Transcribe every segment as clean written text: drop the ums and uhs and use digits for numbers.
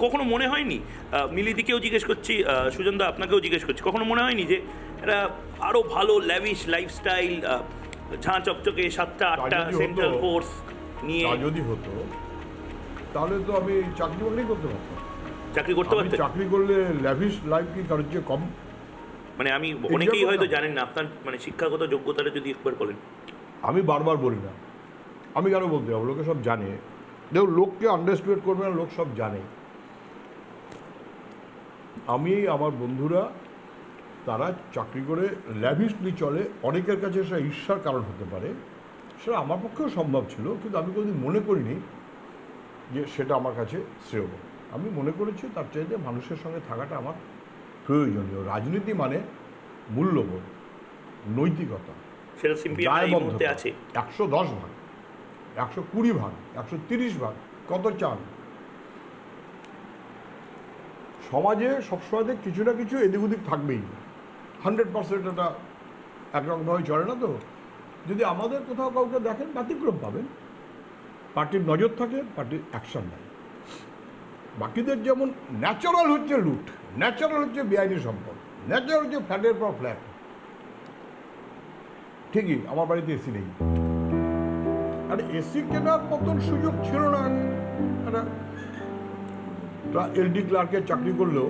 কখনো মনে হয়নি, মিলিদিকেও জিজ্ঞেস করছি, সুজনদা আপনাকেও জিজ্ঞেস করছি, কখনো মনে হয়নি যে এরা আরও ভালো ল্যাভিশ লাইফস্টাইল, ঝাঁ চকচকে 7টা 8টা সেন্ট্রাল ফোর্স নিয়ে যদি হতো তাহলে তো আমি চাকরি বাকরি করতে পারতাম। চাকরি করতে পারতেন? চাকরি করলে ল্যাভিশ লাইফ কি কারোর চেয়ে কম? মানে আমি অনেকেই হয়তো জানেন না আপনার মানে শিক্ষাগত যোগ্যতাটা যদি একবার বলেন। আমি বারবার বলি না, আমি কেন বলতে যাবো, লোকে সব জানে। দেখো, লোককে আন্ডারস্টিমেট করবে না, লোক সব জানে। আমি, আমার বন্ধুরা, তারা চাকরি করে ল্যাভিশলি চলে। অনেকের কাছে সেটা ঈর্ষার কারণ হতে পারে, সেটা আমার পক্ষেও সম্ভব ছিল, কিন্তু আমি কোনোদিন মনে করিনি যে সেটা আমার কাছে শ্রেয়। আমি মনে করেছি তার চাইতে মানুষের সঙ্গে থাকাটা আমার প্রয়োজনীয়। রাজনীতি মানে মূল্যবোধ, নৈতিকতা, সেটা সিম্পলি আছে 110 ভাগ, 120 ভাগ, 130 ভাগ, কত চান? সমাজে সবসময় কিছু না কিছু এদিক ওদিক থাকবেই, 100% এটা একরকমভাবে চলে না। তো যদি আমাদের কোথাও কাউকে দেখেন, ব্যতিক্রম পাবেন। পার্টির নজর থাকে, পার্টির অ্যাকশন নেয়। বাকিদের যেমন ন্যাচারাল হচ্ছে লুট, ন্যাচারাল হচ্ছে বেআইনি সম্পদ, ন্যাচারাল হচ্ছে ফ্ল্যাটের পর ফ্ল্যাট। ঠিকই, আমার বাড়িতে এসি নেই, আর এসি কেনার মতন সুযোগ ছিল না। একটা এলডি ক্লার্কের চাকরি করলেও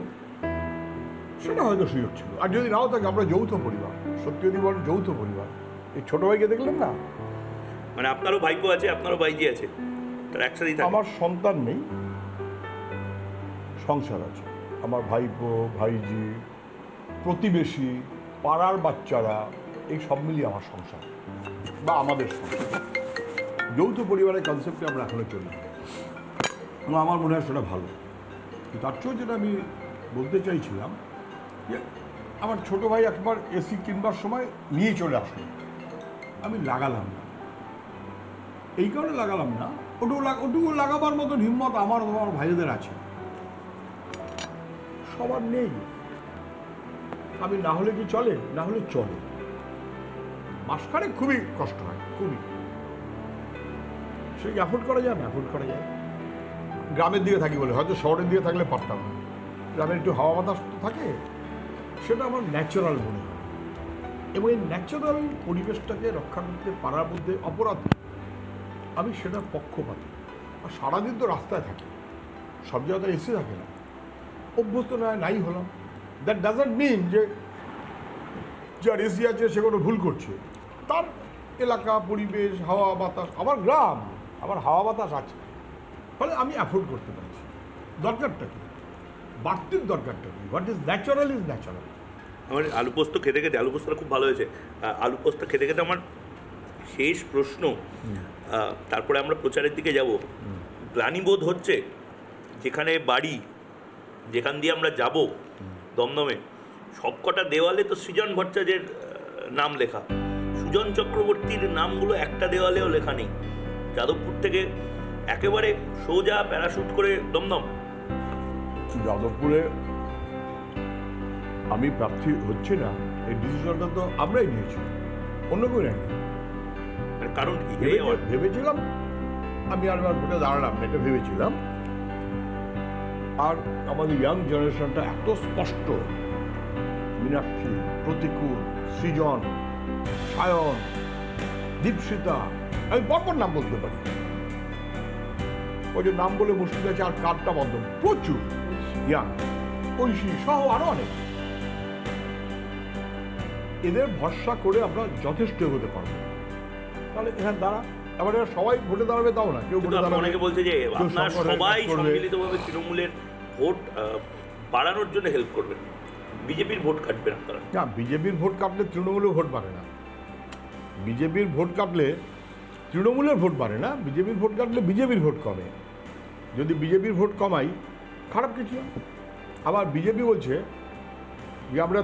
সেটা হয়তো সুযোগ ছিল। আর যদি নাও থাকে, আমরা যৌথ পরিবার, সত্যি যদি বলেন যৌথ পরিবার। এই ছোট ভাইকে দেখলেন না, মানে আপনারও ভাইপো আছে, আপনারও ভাইজি আছে, তার একসাথেই থাকে। আমার সন্তান নেই, সংসার আছে। আমার ভাইপো, ভাইজি, প্রতিবেশী, পাড়ার বাচ্চারা, এই সব মিলিয়ে আমার সংসার বা আমাদের সংসার। যৌথ পরিবারের কনসেপ্টে আমরা এখনো চলি, আমার মনে হয় সেটা ভালো। তার চেয়েও যেটা আমি বলতে চাইছিলাম যে আমার ছোটো ভাই একবার এসি কিনবার সময় নিয়ে চলে আসলো, আমি লাগালাম না। এই কারণে লাগালাম না, ওটুকু লাগাবার মতন হিম্মত আমার ভাইদের আছে, সবার নেই। আমি না হলে কি চলে? না হলে চলে। মাসখানে খুবই কষ্ট হয়, খুবই। সে অ্যাফোর্ড করা যায় না, অ্যাফোর্ড করা যায়। গ্রামের দিকে থাকি বলে, হয়তো শহরের দিকে থাকলে পারতাম না। গ্রামের একটু হাওয়া বাতাস তো থাকে, সেটা আমার ন্যাচারাল মনে হয়। এবং এই ন্যাচারাল পরিবেশটাকে রক্ষা করতে পারার মধ্যে অপরাধ, আমি সেটার পক্ষপাতী। আর সারাদিন তো রাস্তায় থাকি, সব জায়গায় এসে থাকে না, অভ্যস্ত নাই হলাম। দ্যাট ডাজন্ট মিন যে যার এসি আছে সে কোনো ভুল করছে। তার এলাকা, পরিবেশ, হাওয়া বাতাস, আমার গ্রাম, আমার হাওয়া বাতাস আছে, ফলে আমি অ্যাফোর্ড করতে পারছি। দরকারটা কি? বাড়তির দরকারটা কি? What is natural is natural. আমার আলু পোস্ত খেতে খেতে, আলু পোস্তটা খুব ভালো হয়েছে, আলু পোস্ত খেতে খেতে আমার শেষ প্রশ্ন, তারপরে আমরা প্রচারের দিকে যাব। গ্লানিবোধ হচ্ছে যেখানে বাড়ি, যেখান দিয়ে আমরা যাব দমদমে, সবকটা দেওয়ালে তো সৃজন ভট্টাচার্যের নাম লেখা, সুজন চক্রবর্তীর নামগুলো একটা দেওয়ালেও লেখা নেই। যাদবপুর থেকে একেবারে সোজা প্যারাশুট করে দমদম। যাদবপুরে আমি প্রার্থী হচ্ছে না, এই ডিসিশনটা তো আমরাই নিয়েছি, অন্য কেউ নেয়নি। কারণ ভেবেছিলাম আমি আরেকবার ভোটে দাঁড়ালাম, এটা ভেবেছিলাম। আর আমাদের ইয়াং জেনারেশনটা এত স্পষ্ট, মীনাক্ষী, প্রতিকূল, সৃজন, সায়ন, দীপশিতা, আমি পরপর নাম বলতে পারি। ওই যে নাম বলে মুশকিল আছে, আর কার্ডটা বন্ধ, প্রচুর ইয়াং, ঐশী সহ আরো অনেক। এদের ভরসা করে আমরা যথেষ্ট এগোতে পারবো। তাহলে এখানে দাঁড়া, এবার সবাই ভোটে দাঁড়াবে তাও না, কেউ ভোটে দাঁড়াবে। অনেকে বলছে যে আপনারা সবাই সম্মিলিতভাবে তৃণমূলের ভোট বাড়ানোর জন্য হেল্প করবেন, বিজেপির ভোট কাটবেন আপনারা। না, বিজেপির ভোট কাটলে তৃণমূলের ভোট বাড়ে না। বিজেপির ভোট কাটলে তৃণমূলের ভোট বাড়ে না, বিজেপির ভোট কাটলে বিজেপির ভোট কমে। যদি বিজেপির ভোট কমাই, খারাপ কিছু না। আবার বিজেপি বলছে যে আমরা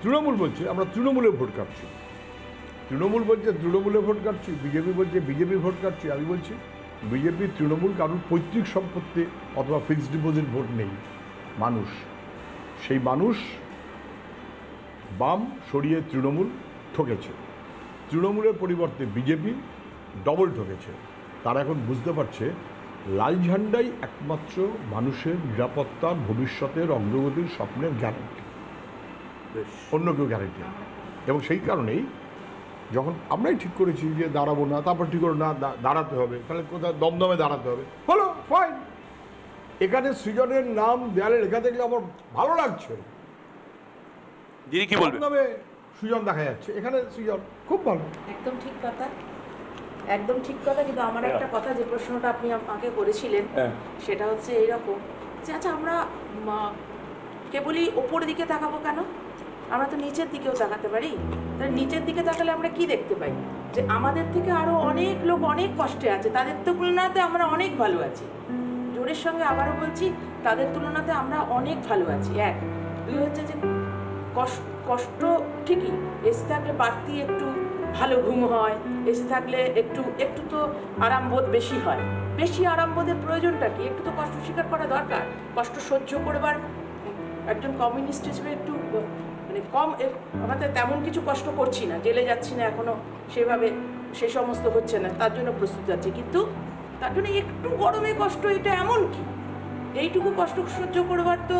তৃণমূল বলছে আমরা তৃণমূলের ভোট কাটছি, তৃণমূল বলছে তৃণমূলের ভোট কাটছি, বিজেপি বলছে বিজেপির ভোট কাটছি। আমি বলছি বিজেপি তৃণমূল কারোর পৈতৃক সম্পত্তি অথবা ফিক্সড ডিপোজিট ভোট নেই। মানুষ, সেই মানুষ বাম সরিয়ে তৃণমূল ঠকেছে, তৃণমূলের পরিবর্তে বিজেপি ডবল ঠকেছে। তারা এখন বুঝতে পারছে লাল ঝান্ডাই একমাত্র মানুষের নিরাপত্তার, ভবিষ্যতের অগ্রগতির স্বপ্নের গ্যারান্টি, বেশ। অন্য কেউ গ্যারান্টি না। এবং সেই কারণেই যখন আমরাই ঠিক করেছি যে দাঁড়াবো না, তারপর ঠিক করে না দাঁড়াতে হবে, তাহলে কোথায় দমদমে দাঁড়াতে হবে, হলো ফাইন। এখানে সৃজনের নাম দেয়ালে লেখা দেখলে আমার ভালো লাগছে। দিদি কি বলবেন? দমদমে সৃজন দেখা যাচ্ছে, এখানে সৃজন খুব ভালো। একদম ঠিক কথা, একদম ঠিক কথা। কিন্তু আমার একটা কথা, যে প্রশ্নটা আপনি আমাকে করেছিলেন, সেটা হচ্ছে এইরকম যে আচ্ছা আমরা কেবলই ওপরের দিকে তাকাবো কেন? আমরা তো নিচের দিকেও তাকাতে পারি। তাহলে নিচের দিকে তাকালে আমরা কি দেখতে পাই? যে আমাদের থেকে আরও অনেক লোক অনেক কষ্টে আছে, তাদের তুলনাতে আমরা অনেক ভালো আছি। জোরের সঙ্গে আবারও বলছি, তাদের তুলনাতে আমরা অনেক ভালো আছি। এক, দুই হচ্ছে যে কষ্ট ঠিকই, এসে থাকলে বাড়তি একটু ভালো ঘুম হয়, এসে থাকলে একটু তো আরামবোধ বেশি হয়। বেশি আরামবোধের প্রয়োজনটা কি? একটু তো কষ্ট স্বীকার করা দরকার। কষ্ট সহ্য করবার একজন কমিউনিস্ট হিসেবে একটু মানে কম, আমাদের তেমন কিছু কষ্ট করছি না, জেলে যাচ্ছি না এখনো, সেভাবে সে সমস্ত হচ্ছে না, তার জন্য প্রস্তুত আছে। কিন্তু তার জন্য একটু গরমে কষ্ট, এটা এমন কি? এইটুকু কষ্ট সহ্য করবার তো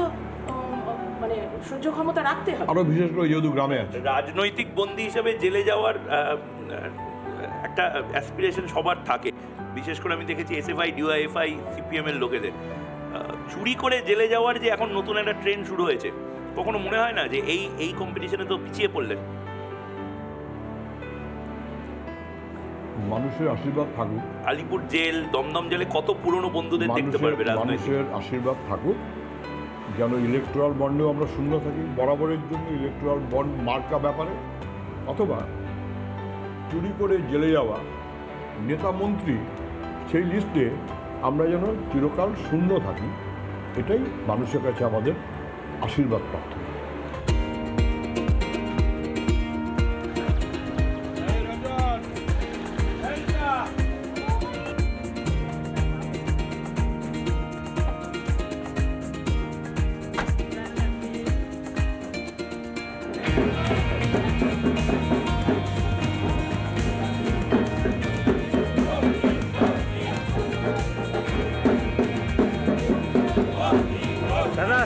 মানে সহ্য ক্ষমতা রাখতে হবে। আরো বিশেষ করে যেহেতু গ্রামে আছে, রাজনৈতিক বন্দী হিসেবে জেলে যাওয়ার একটা অ্যাসপিরেশন সবার থাকে। বিশেষ করে আমি দেখেছি এসএফআই, ডিওয়াইএফআই, সিপিএম এর লোকেদের চুরি করে জেলে যাওয়ার যে এখন নতুন একটা ট্রেন্ড শুরু হয়েছে। কখনো মনে হয় না যে এই কম্পিটিশনে তো পিছিয়ে পড়লেন? মানুষের আশীর্বাদ থাকুক, আলিপুর জেল, দমদম জেলে কত পুরনো বন্ধুদের দেখতে পারবে রাজনৈতিক। মানুষের আশীর্বাদ থাকুক যেন ইলেকট্রাল বন্ডেও আমরা শূন্য থাকি বরাবরের জন্য, ইলেকট্রাল বন্ড মার্কা ব্যাপারে, অথবা চুরি করে জেলে যাওয়া নেতা মন্ত্রী সেই লিস্টে আমরা যেন চিরকাল শূন্য থাকি, এটাই মানুষের কাছে আমাদের আশীর্বাদ প্রার্থনা। দাদা